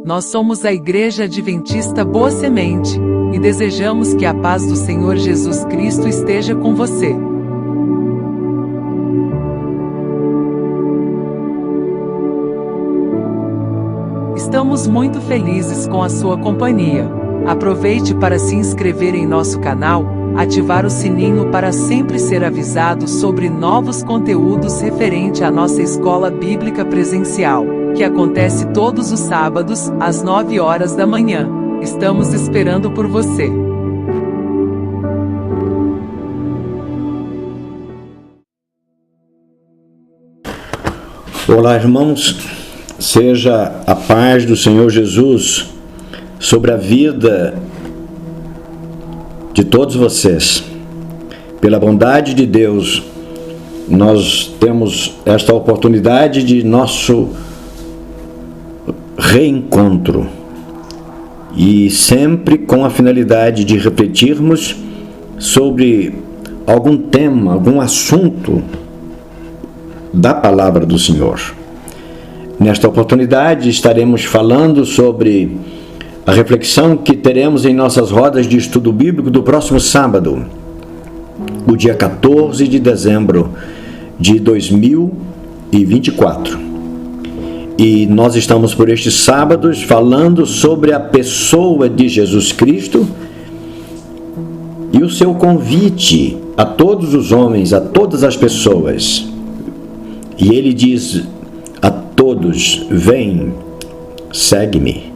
Nós somos a Igreja Adventista Boa Semente e desejamos que a paz do Senhor Jesus Cristo esteja com você. Estamos muito felizes com a sua companhia. Aproveite para se inscrever em nosso canal, ativar o sininho para sempre ser avisado sobre novos conteúdos referente à nossa escola bíblica presencial, que acontece todos os sábados, às 9 horas da manhã. Estamos esperando por você. Olá, irmãos. Seja a paz do Senhor Jesus sobre a vida de todos vocês. Pela bondade de Deus, nós temos esta oportunidade de nosso reencontro e sempre com a finalidade de refletirmos sobre algum tema, algum assunto da palavra do Senhor. Nesta oportunidade estaremos falando sobre a reflexão que teremos em nossas rodas de estudo bíblico do próximo sábado, o dia 14 de dezembro de 2024. E nós estamos por estes sábados falando sobre a pessoa de Jesus Cristo e o seu convite a todos os homens, a todas as pessoas. E ele diz a todos: vem, segue-me.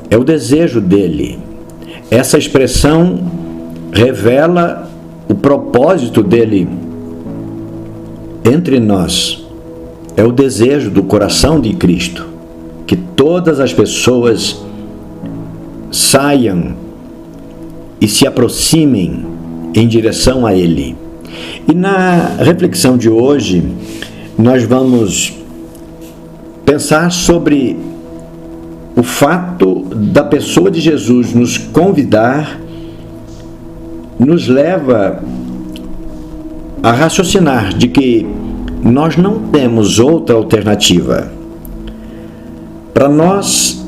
É o desejo dele. Essa expressão revela o propósito dele entre nós. É o desejo do coração de Cristo, que todas as pessoas saiam e se aproximem em direção a Ele. E na reflexão de hoje, nós vamos pensar sobre o fato da pessoa de Jesus nos convidar, nos leva a raciocinar de que nós não temos outra alternativa. Para nós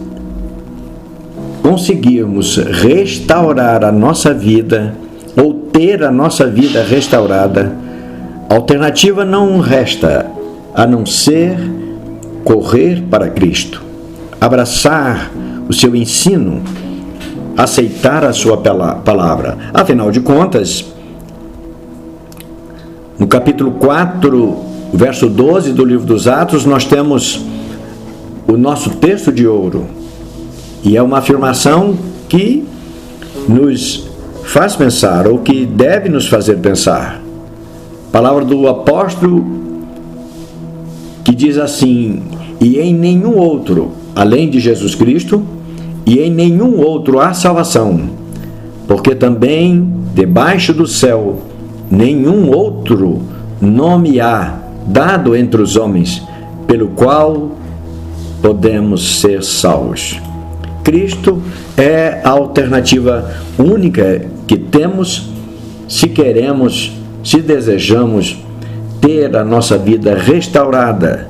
conseguirmos restaurar a nossa vida, ou ter a nossa vida restaurada, a alternativa não resta a não ser correr para Cristo, abraçar o seu ensino, aceitar a sua palavra. Afinal de contas, no capítulo 4, verso 12 do livro dos Atos, nós temos o nosso texto de ouro. E é uma afirmação que nos faz pensar, ou que deve nos fazer pensar. Palavra do apóstolo que diz assim: e em nenhum outro, além de Jesus Cristo, e em nenhum outro há salvação, porque também debaixo do céu nenhum outro nome há dado entre os homens, pelo qual podemos ser salvos. Cristo é a alternativa única que temos se queremos, se desejamos ter a nossa vida restaurada,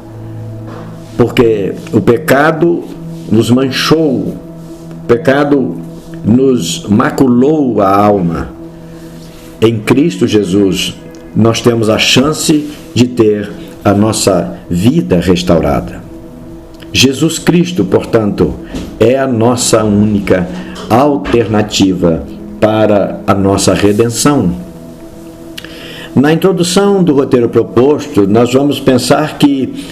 porque o pecado nos manchou, o pecado nos maculou a alma. Em Cristo Jesus, nós temos a chance de ter a nossa vida restaurada. Jesus Cristo, portanto, é a nossa única alternativa para a nossa redenção. Na introdução do roteiro proposto, nós vamos pensar que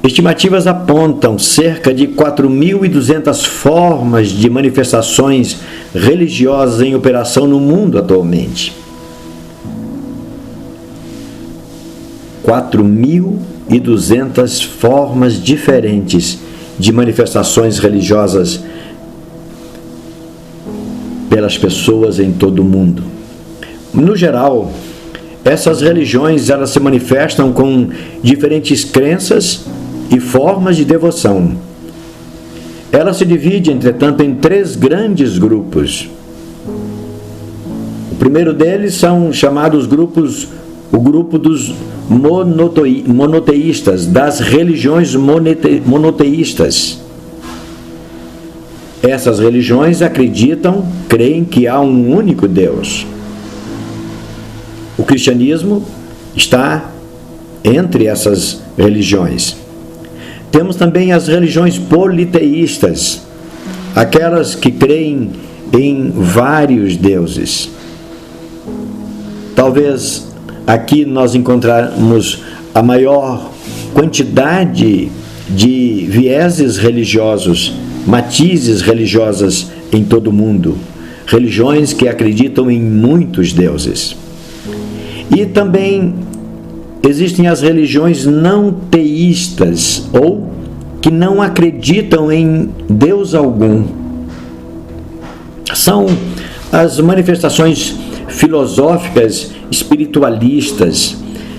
estimativas apontam cerca de 4.200 formas de manifestações religiosas em operação no mundo atualmente. 4.200 formas diferentes de manifestações religiosas pelas pessoas em todo o mundo. No geral, essas religiões elas se manifestam com diferentes crenças e formas de devoção. Ela se divide, entretanto, em 3 grandes grupos. O primeiro deles são chamados grupos, o grupo dos monoteístas, das religiões monoteístas. Essas religiões creem que há um único Deus. O cristianismo está entre essas religiões. Temos também as religiões politeístas, aquelas que creem em vários deuses. Talvez aqui nós encontramos a maior quantidade de vieses religiosos, matizes religiosas em todo o mundo, religiões que acreditam em muitos deuses. E também existem as religiões não teístas, ou que não acreditam em Deus algum. São as manifestações filosóficas espiritualistas,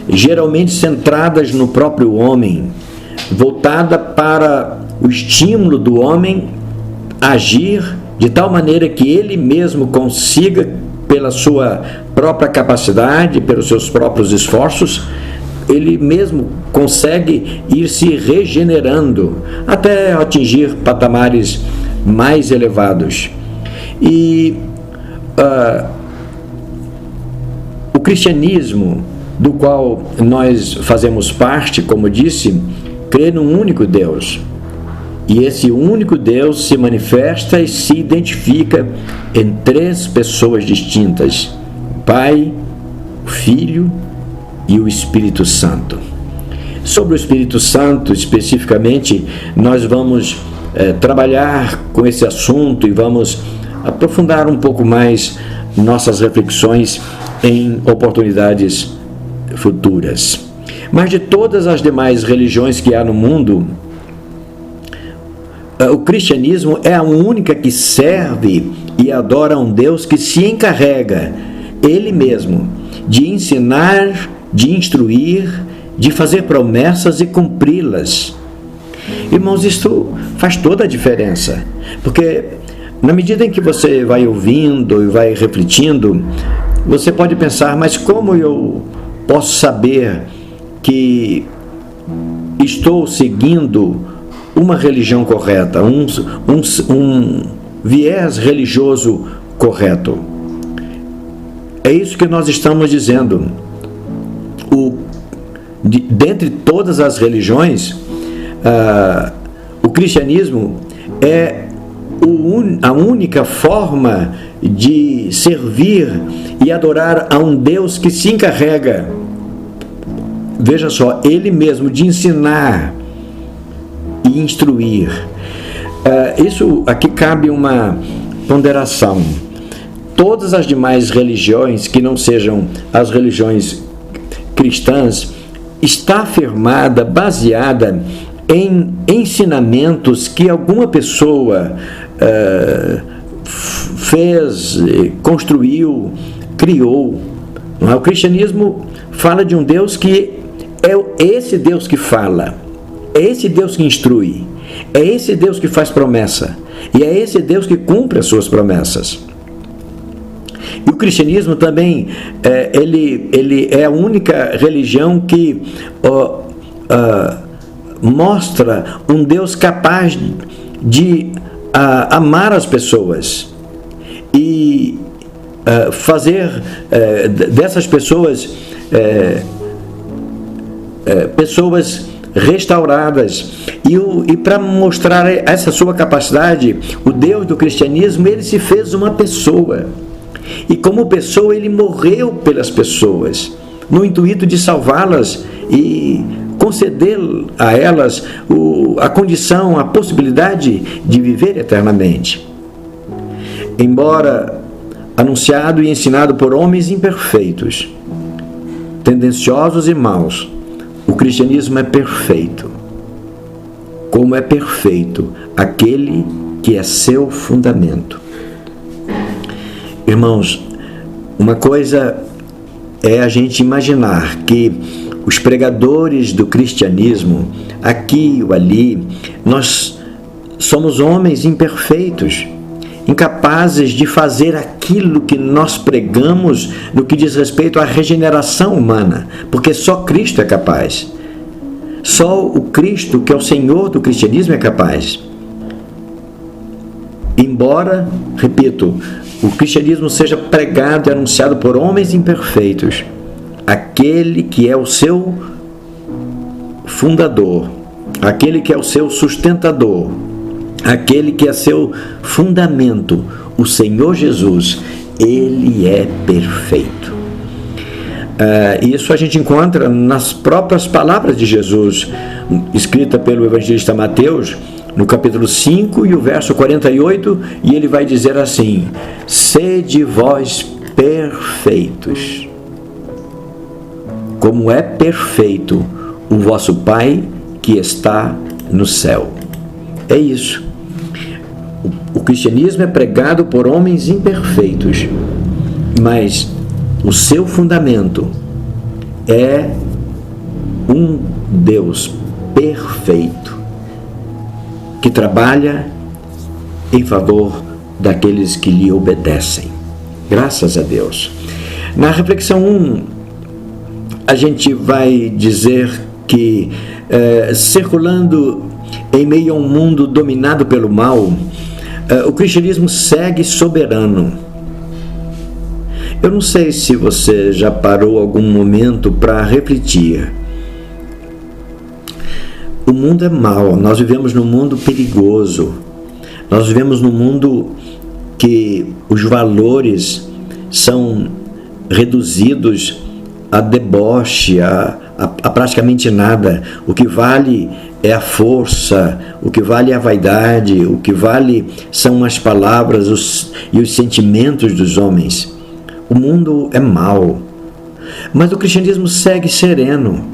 geralmente centradas no próprio homem, voltada para o estímulo do homem agir de tal maneira que ele mesmo consiga, pela sua própria capacidade, pelos seus próprios esforços, ele mesmo consegue ir se regenerando até atingir patamares mais elevados. E o cristianismo, do qual nós fazemos parte, como disse, crê num único Deus. E esse único Deus se manifesta e se identifica em três pessoas distintas: o Pai, o Filho e o Espírito Santo. Sobre o Espírito Santo, especificamente, nós vamos trabalhar com esse assunto e vamos aprofundar um pouco mais nossas reflexões em oportunidades futuras. Mas de todas as demais religiões que há no mundo, o cristianismo é a única que serve e adora um Deus que se encarrega, Ele mesmo, de ensinar, de instruir, de fazer promessas e cumpri-las. Irmãos, isto faz toda a diferença, porque na medida em que você vai ouvindo e vai refletindo, você pode pensar: mas como eu posso saber que estou seguindo uma religião correta, um viés religioso correto? É isso que nós estamos dizendo. Dentre todas as religiões, o cristianismo é a única forma de servir e adorar a um Deus que se encarrega, veja só, Ele mesmo, de ensinar e instruir. Isso aqui cabe uma ponderação. Todas as demais religiões que não sejam as religiões cristãs está firmada, baseada em ensinamentos que alguma pessoa fez, construiu, criou. O cristianismo fala de um Deus que é esse Deus que fala, é esse Deus que instrui, é esse Deus que faz promessa, e é esse Deus que cumpre as suas promessas. E o cristianismo também, ele é a única religião que mostra um Deus capaz de amar as pessoas e fazer dessas pessoas pessoas restauradas. E para mostrar essa sua capacidade, o Deus do cristianismo, ele se fez uma pessoa. E como pessoa, ele morreu pelas pessoas, no intuito de salvá-las e conceder a elas a condição, a possibilidade de viver eternamente. Embora anunciado e ensinado por homens imperfeitos, tendenciosos e maus, o cristianismo é perfeito, como é perfeito aquele que é seu fundamento. Irmãos, uma coisa é a gente imaginar que os pregadores do cristianismo, aqui ou ali, nós somos homens imperfeitos, incapazes de fazer aquilo que nós pregamos no que diz respeito à regeneração humana, porque só Cristo é capaz. Só o Cristo, que é o Senhor do cristianismo, é capaz. embora, repito, o cristianismo seja pregado e anunciado por homens imperfeitos, aquele que é o seu fundador, aquele que é o seu sustentador, aquele que é seu fundamento, o Senhor Jesus, Ele é perfeito. Isso a gente encontra nas próprias palavras de Jesus, escrita pelo evangelista Mateus, no capítulo 5 e o verso 48, e ele vai dizer assim: sede vós perfeitos, como é perfeito o vosso Pai que está no céu. É isso. O cristianismo é pregado por homens imperfeitos, mas o seu fundamento é um Deus perfeito, que trabalha em favor daqueles que lhe obedecem. Graças a Deus. Na reflexão 1, a gente vai dizer que, circulando em meio a um mundo dominado pelo mal, o cristianismo segue soberano. Eu não sei se você já parou algum momento para refletir. O mundo é mau, nós vivemos num mundo perigoso, nós vivemos num mundo que os valores são reduzidos a deboche, a praticamente nada. O que vale é a força, o que vale é a vaidade, o que vale são as palavras e os sentimentos dos homens. O mundo é mau, mas o cristianismo segue sereno,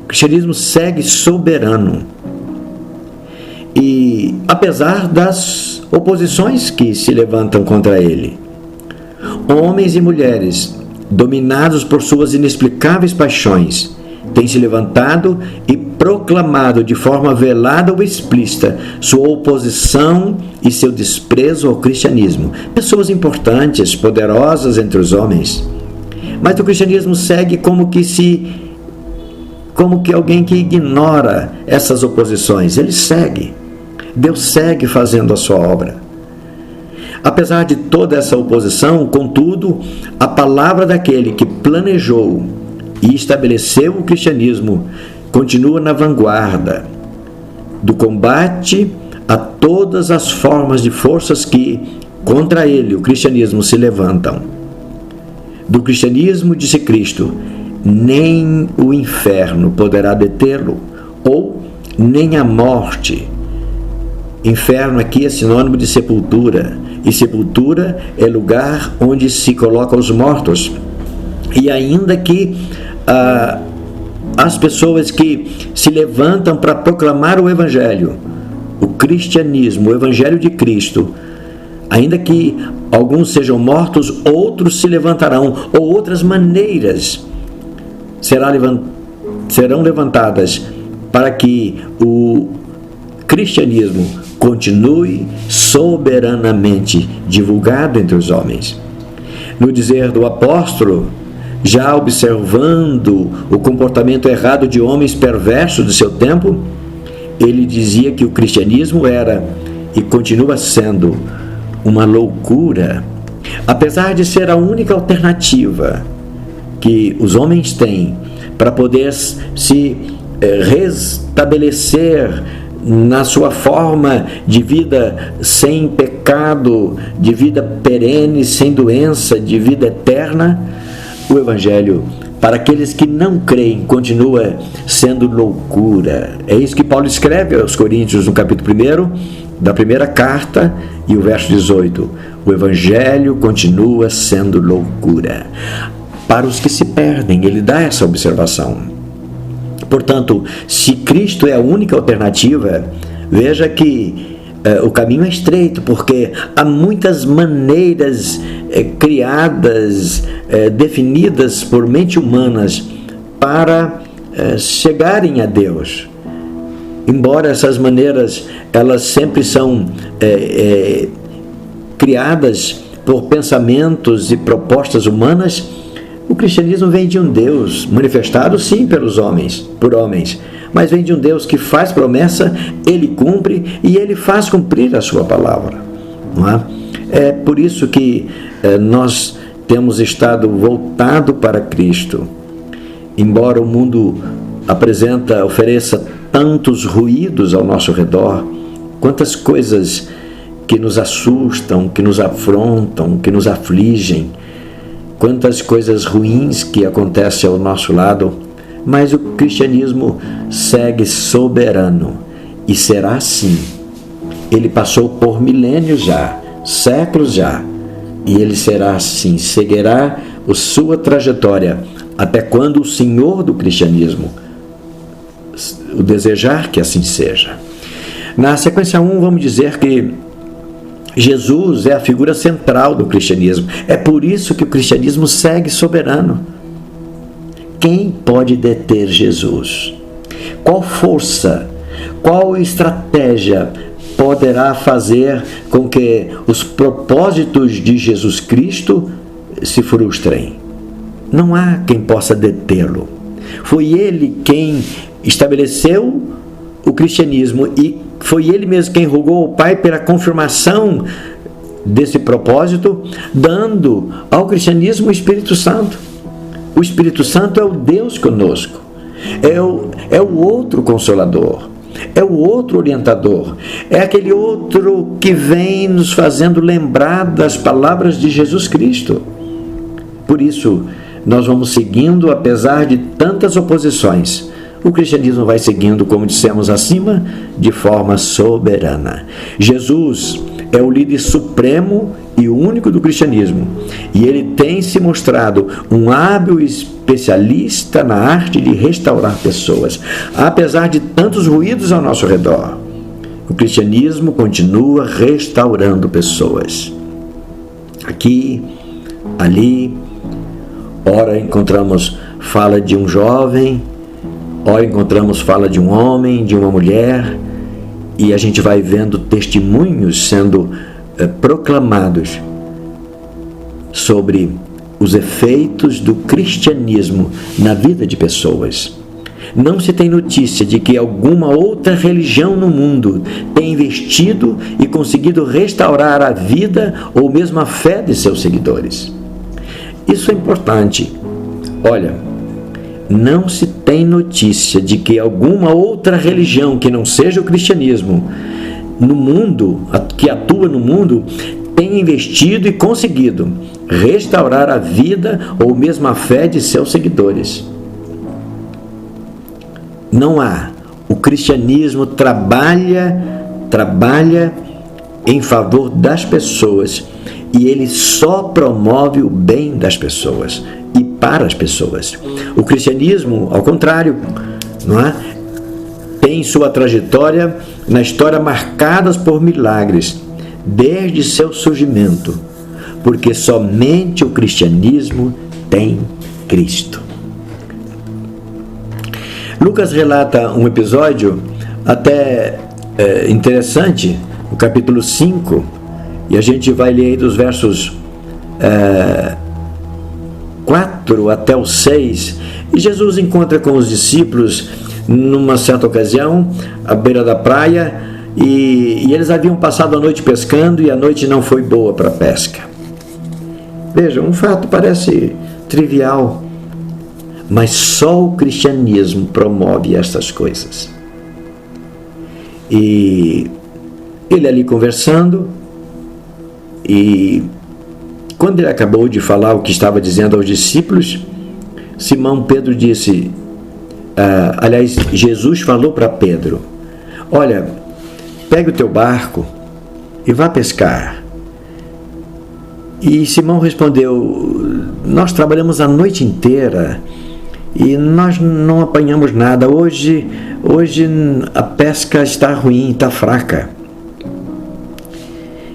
o cristianismo segue soberano. E apesar das oposições que se levantam contra ele, homens e mulheres dominados por suas inexplicáveis paixões têm se levantado e proclamado de forma velada ou explícita sua oposição e seu desprezo ao cristianismo. Pessoas importantes, poderosas entre os homens. Mas o cristianismo segue como que alguém que ignora essas oposições. Ele segue. Deus segue fazendo a sua obra. Apesar de toda essa oposição, contudo, a palavra daquele que planejou e estabeleceu o cristianismo continua na vanguarda do combate a todas as formas de forças que, contra ele, o cristianismo, se levantam. Do cristianismo, disse Cristo, nem o inferno poderá detê-lo, ou nem a morte. Inferno aqui é sinônimo de sepultura, e sepultura é lugar onde se colocam os mortos. E ainda que as pessoas que se levantam para proclamar o Evangelho, o cristianismo, o Evangelho de Cristo, ainda que alguns sejam mortos, outros se levantarão, ou outras maneiras serão levantadas para que o cristianismo continue soberanamente divulgado entre os homens. No dizer do apóstolo, já observando o comportamento errado de homens perversos do seu tempo, ele dizia que o cristianismo era e continua sendo uma loucura, apesar de ser a única alternativa que os homens têm para poder se restabelecer na sua forma de vida sem pecado, de vida perene, sem doença, de vida eterna. O Evangelho, para aqueles que não creem, continua sendo loucura. É isso que Paulo escreve aos Coríntios no capítulo 1 da primeira carta e o verso 18. O Evangelho continua sendo loucura. Para os que se perdem, ele dá essa observação. Portanto, se Cristo é a única alternativa, veja que o caminho é estreito, porque há muitas maneiras criadas, definidas por mente humanas para chegarem a Deus. Embora essas maneiras, elas sempre são criadas por pensamentos e propostas humanas, o cristianismo vem de um Deus, manifestado sim por homens, mas vem de um Deus que faz promessa, Ele cumpre e Ele faz cumprir a sua palavra. Não é? É por isso que nós temos estado voltado para Cristo. Embora o mundo ofereça tantos ruídos ao nosso redor, quantas coisas que nos assustam, que nos afrontam, que nos afligem, quantas coisas ruins que acontecem ao nosso lado, mas o cristianismo segue soberano e será assim. Ele passou por milênios já, séculos já, e ele será assim, seguirá a sua trajetória até quando o Senhor do cristianismo o desejar que assim seja. Na sequência 1, vamos dizer que Jesus é a figura central do cristianismo. É por isso que o cristianismo segue soberano. Quem pode deter Jesus? Qual força, qual estratégia poderá fazer com que os propósitos de Jesus Cristo se frustrem? Não há quem possa detê-lo. Foi ele quem estabeleceu o cristianismo e foi ele mesmo quem rogou ao Pai pela confirmação desse propósito, dando ao cristianismo o Espírito Santo. O Espírito Santo é o Deus conosco, é o outro consolador, é o outro orientador, é aquele outro que vem nos fazendo lembrar das palavras de Jesus Cristo. Por isso, nós vamos seguindo, apesar de tantas oposições. O cristianismo vai seguindo, como dissemos acima, de forma soberana. Jesus é o líder supremo e único do cristianismo. E ele tem se mostrado um hábil especialista na arte de restaurar pessoas. Apesar de tantos ruídos ao nosso redor, o cristianismo continua restaurando pessoas. Aqui, ali, ora encontramos fala de um jovem, ora encontramos fala de um homem, de uma mulher, e a gente vai vendo testemunhos sendo proclamados sobre os efeitos do cristianismo na vida de pessoas. Não se tem notícia de que alguma outra religião no mundo tenha investido e conseguido restaurar a vida ou mesmo a fé de seus seguidores. Isso é importante. Olha, não se tem notícia de que alguma outra religião que não seja o cristianismo no mundo, que atua no mundo, tenha investido e conseguido restaurar a vida ou mesmo a fé de seus seguidores. Não há. O cristianismo trabalha em favor das pessoas e ele só promove o bem das pessoas e para as pessoas. O cristianismo, ao contrário, não é? Tem sua trajetória na história marcadas por milagres desde seu surgimento, porque somente o cristianismo tem Cristo. Lucas relata um episódio até interessante, no capítulo 5, e a gente vai ler aí dos versos 4 até o 6, e Jesus encontra com os discípulos numa certa ocasião, à beira da praia, e eles haviam passado a noite pescando, e a noite não foi boa para a pesca. Veja, um fato parece trivial, mas só o cristianismo promove estas coisas. E ele ali conversando, e quando ele acabou de falar o que estava dizendo aos discípulos, Simão Pedro disse, aliás, Jesus falou para Pedro, olha, pegue o teu barco e vá pescar. E Simão respondeu, nós trabalhamos a noite inteira e nós não apanhamos nada. Hoje a pesca está ruim, está fraca.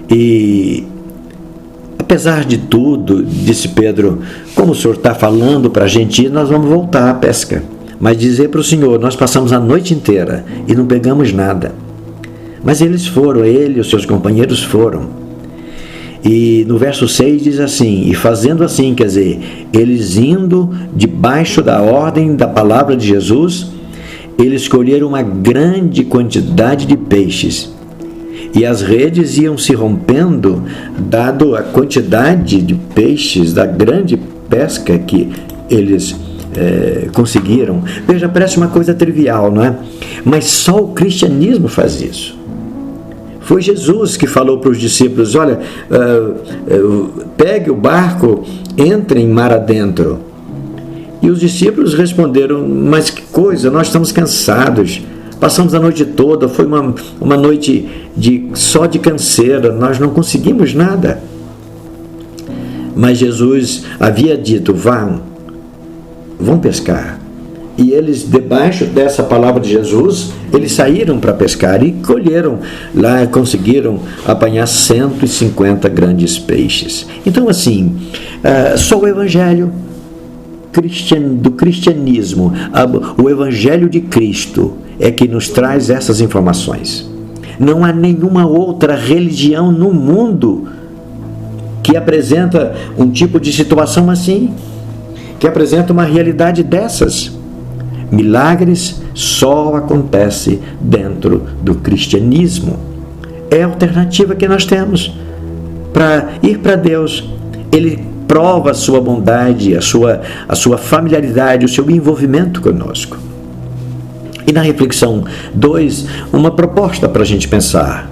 E apesar de tudo, disse Pedro, como o senhor está falando para a gente ir, nós vamos voltar à pesca. Mas dizer para o senhor, nós passamos a noite inteira e não pegamos nada. Mas eles foram, ele e os seus companheiros foram. E no verso 6 diz assim, e fazendo assim, quer dizer, eles indo debaixo da ordem da palavra de Jesus, eles colheram uma grande quantidade de peixes. E as redes iam se rompendo, dado a quantidade de peixes, da grande pesca que eles conseguiram. Veja, parece uma coisa trivial, não é? Mas só o cristianismo faz isso. Foi Jesus que falou para os discípulos: olha, pegue o barco, entre em mar adentro. E os discípulos responderam: mas que coisa, nós estamos cansados, passamos a noite toda, foi uma noite só de canseira, nós não conseguimos nada. Mas Jesus havia dito: vão pescar. E eles, debaixo dessa palavra de Jesus, eles saíram para pescar e colheram lá, conseguiram apanhar 150 grandes peixes. Então, assim, só o evangelho do cristianismo, o evangelho de Cristo é que nos traz essas informações. Não há nenhuma outra religião no mundo que apresenta um tipo de situação assim, que apresenta uma realidade dessas. Milagres só acontecem dentro do cristianismo. É a alternativa que nós temos para ir para Deus. Ele prova a sua bondade, a sua familiaridade, o seu envolvimento conosco. E na reflexão 2, uma proposta para a gente pensar: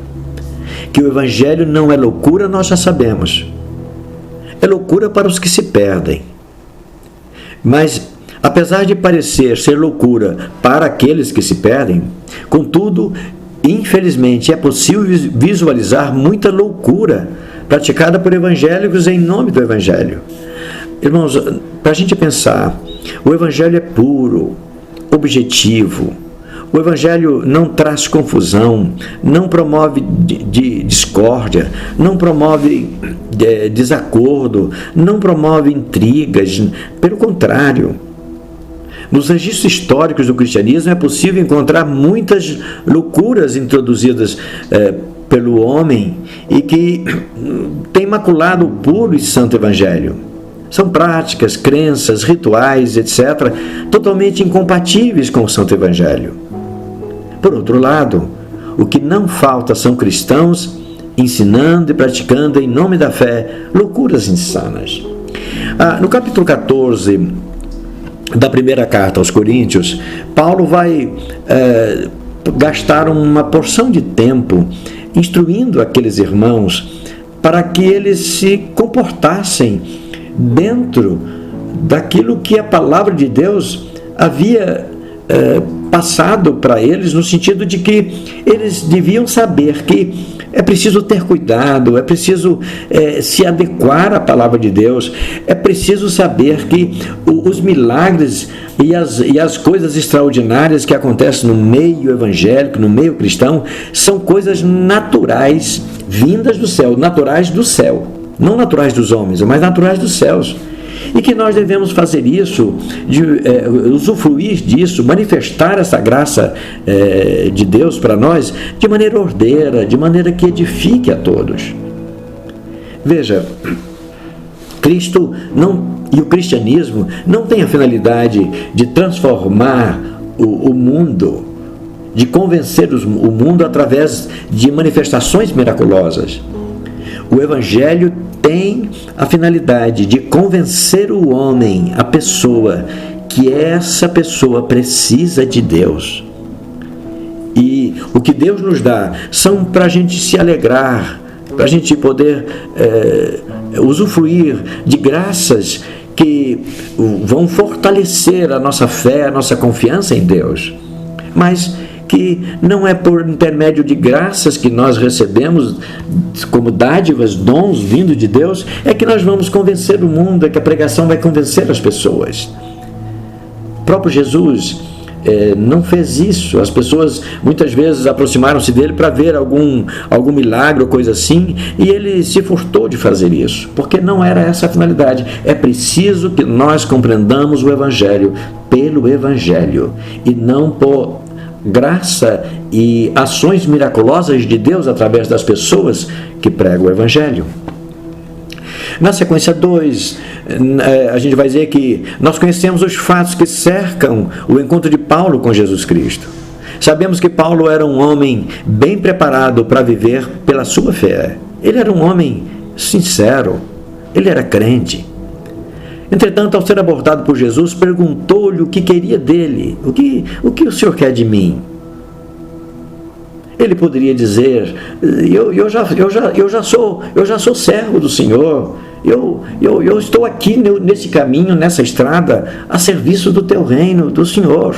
que o Evangelho não é loucura, nós já sabemos. É loucura para os que se perdem. Mas, apesar de parecer ser loucura para aqueles que se perdem, contudo, infelizmente, é possível visualizar muita loucura praticada por evangélicos em nome do Evangelho. Irmãos, para a gente pensar, o Evangelho é puro, objetivo. O Evangelho não traz confusão, não promove discórdia, não promove desacordo, não promove intrigas. Pelo contrário, nos registros históricos do cristianismo é possível encontrar muitas loucuras introduzidas pelo homem e que tem maculado o puro e santo Evangelho. São práticas, crenças, rituais, etc., totalmente incompatíveis com o santo Evangelho. Por outro lado, o que não falta são cristãos ensinando e praticando em nome da fé loucuras insanas. No capítulo 14 da primeira carta aos Coríntios, Paulo vai gastar uma porção de tempo instruindo aqueles irmãos para que eles se comportassem dentro daquilo que a palavra de Deus havia passado para eles, no sentido de que eles deviam saber que é preciso ter cuidado, é preciso se adequar à palavra de Deus, é preciso saber que os milagres e as coisas extraordinárias que acontecem no meio evangélico, no meio cristão, são coisas naturais, vindas do céu, naturais do céu, não naturais dos homens, mas naturais dos céus. E que nós devemos fazer isso, usufruir disso, manifestar essa graça de Deus para nós de maneira ordeira, de maneira que edifique a todos. Veja, Cristo e o cristianismo não tem a finalidade de transformar o mundo, de convencer o mundo através de manifestações miraculosas. O Evangelho tem a finalidade de convencer o homem, a pessoa, que essa pessoa precisa de Deus. E o que Deus nos dá são para a gente se alegrar, para a gente poder usufruir de graças que vão fortalecer a nossa fé, a nossa confiança em Deus. Mas que não é por intermédio de graças que nós recebemos como dádivas, dons vindo de Deus, é que nós vamos convencer o mundo, é que a pregação vai convencer as pessoas. O próprio Jesus não fez isso. As pessoas muitas vezes aproximaram-se dele para ver algum milagre ou coisa assim, e ele se furtou de fazer isso, porque não era essa a finalidade. É preciso que nós compreendamos o Evangelho pelo Evangelho, e não por graça e ações miraculosas de Deus através das pessoas que pregam o Evangelho. Na sequência 2, a gente vai dizer que nós conhecemos os fatos que cercam o encontro de Paulo com Jesus Cristo. Sabemos que Paulo era um homem bem preparado para viver pela sua fé. Ele era um homem sincero, ele era crente. Entretanto, ao ser abordado por Jesus, perguntou-lhe o que queria dele. O que o Senhor quer de mim? Ele poderia dizer, eu já sou servo do Senhor, eu estou aqui nesse caminho, nessa estrada, a serviço do teu reino, do Senhor.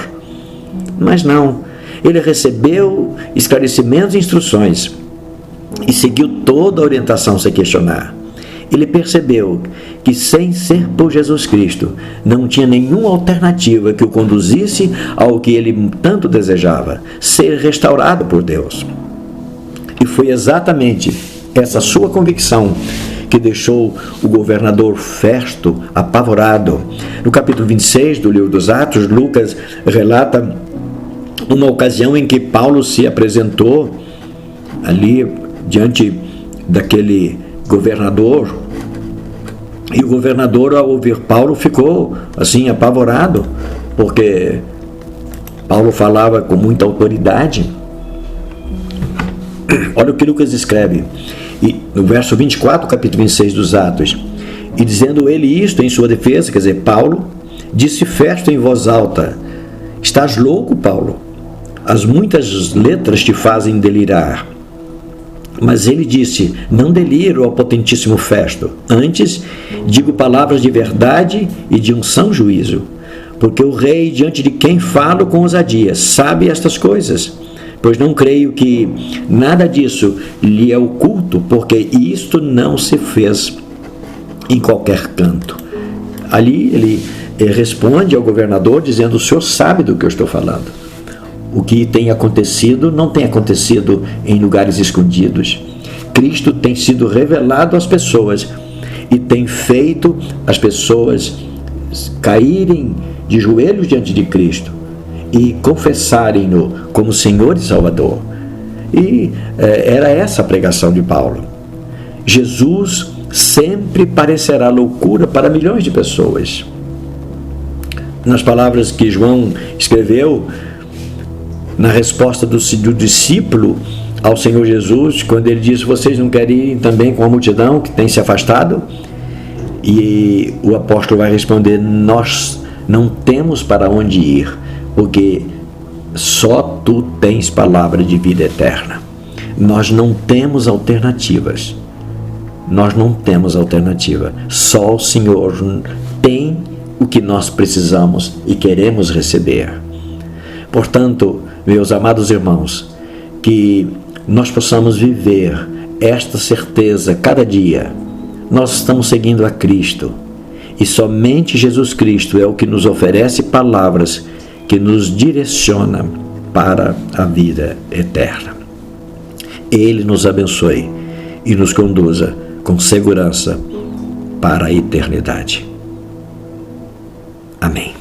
Mas não, ele recebeu esclarecimentos e instruções e seguiu toda a orientação sem questionar. Ele percebeu que, sem ser por Jesus Cristo, não tinha nenhuma alternativa que o conduzisse ao que ele tanto desejava, ser restaurado por Deus. E foi exatamente essa sua convicção que deixou o governador Festo apavorado. No capítulo 26 do livro dos Atos, Lucas relata uma ocasião em que Paulo se apresentou ali diante daquele governador, e o governador, ao ouvir Paulo, ficou assim apavorado, porque Paulo falava com muita autoridade. Olha o que Lucas escreve, e no verso 24, capítulo 26 dos Atos: e dizendo ele isto em sua defesa, quer dizer, Paulo, disse Festo em voz alta: estás louco, Paulo? As muitas letras te fazem delirar. Mas ele disse: não deliro, ó potentíssimo Festo, antes digo palavras de verdade e de um são juízo, porque o rei, diante de quem falo com ousadia, sabe estas coisas, pois não creio que nada disso lhe é oculto, porque isto não se fez em qualquer canto. Ali ele responde ao governador dizendo: o senhor sabe do que eu estou falando. O que tem acontecido não tem acontecido em lugares escondidos. Cristo tem sido revelado às pessoas e tem feito as pessoas caírem de joelhos diante de Cristo e confessarem-no como Senhor e Salvador. E era essa a pregação de Paulo. Jesus sempre parecerá loucura para milhões de pessoas. Nas palavras que João escreveu, na resposta do discípulo ao Senhor Jesus, quando ele disse: vocês não querem ir também com a multidão que tem se afastado? E o apóstolo vai responder: nós não temos para onde ir, porque só tu tens palavra de vida eterna. Nós não temos alternativas. Nós não temos alternativa. Só o Senhor tem o que nós precisamos e queremos receber. Portanto, meus amados irmãos, que nós possamos viver esta certeza cada dia. Nós estamos seguindo a Cristo e somente Jesus Cristo é o que nos oferece palavras que nos direciona para a vida eterna. Ele nos abençoe e nos conduza com segurança para a eternidade. Amém.